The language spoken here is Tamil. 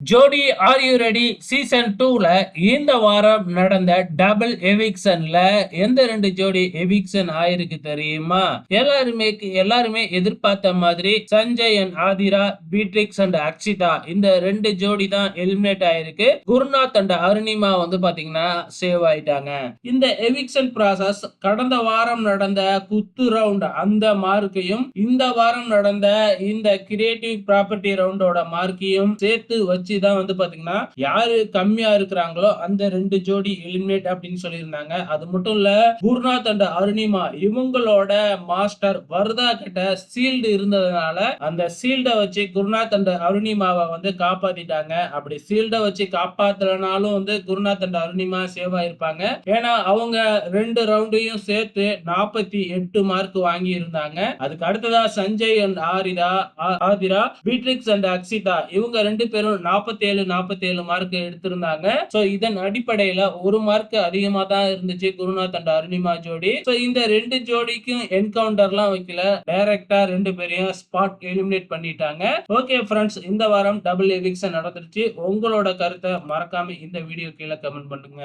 ஜோடி ஆர் யூ ரெடி சீசன் 2ல இந்த வாரம் நடந்த டபுள் எவிக்ஷன்ல எந்த 2 ஜோடி எவிக்ஷன் ஆயிருக்கு தெரியுமா? எல்லாருமே எதிர்பார்த்த மாதிரி சஞ்சய் அண்ட் ஆதிரா, பீட்ரிக்ஸ் அண்ட் அக்ஷிதா இந்த 2 ஜோடி தான் எலிமினேட் ஆயிருக்கு. குருநாத் அண்ட் அருணிமா வந்து பாத்தீங்கன்னா சேவ் ஆயிட்டாங்க. இந்த எவிக்ஷன் ப்ராசஸ் கடந்த வாரம் நடந்த குத்து ரவுண்ட் அந்த மார்க்கையும் இந்த வாரம் நடந்த இந்த கிரியேட்டிவ் ப்ராப்பர்ட்டி ரவுண்டோட மார்க்கையும் சேர்த்து வச்சு தான் வந்து பாத்தீங்கன்னா யாரு கம்மியா இருக்கிறாங்களோ அந்த 2 ஜோடி எலிமினேட் அப்படின்னு சொல்லியிருந்தாங்க. அது மட்டும் இல்ல, குருநாத் அண்ட் அருணிமா இவங்களோட மாஸ்டர் வர்தா கிட்ட சீல்டு இருந்ததுனால அந்த சீல்ட வச்சு குருநாத் அண்ட் அருணிமாவை வந்து காப்பாத்திட்டாங்க. அப்படி சீல்ட வச்சு காப்பாத்தலனாலும் வந்து குருநாத் அண்ட் அருணிமா சேவ் ஆயிருப்பாங்க. ஏன்னா அவங்க 2 ரவுண்டையும் சேர்த்து 48 மார்க் வாங்கி இருந்தாங்க. அதுக்கு அடுத்ததா சஞ்சய் அண்ட் ஆதிரா, பீட்ரிக்ஸ் அண்ட் அக்ஷிதா இவங்க 2 பேரும் 47 மார்க் எடுத்திருந்தாங்க. சோ இதன் அடிப்படையில ஒரு மார்க் அதிகமா தான் இருந்துச்சு குருநாத் அண்ட் அருணிமா ஜோடி. சோ இந்த 2 ஜோடிக்கும் என்கவுண்டர்லாம் வைக்கல, டைரக்டா 2 பேரையும் ஸ்பாட் எலிமினேட் பண்ணிட்டாங்க. ஓகே ஃப்ரெண்ட்ஸ், இந்த வாரம் டபுள் எவிக்ஷன் நடந்துருச்சு. உங்களோட கருத்தை மறக்காம இந்த வீடியோ கீழே கமெண்ட் பண்ணுங்க.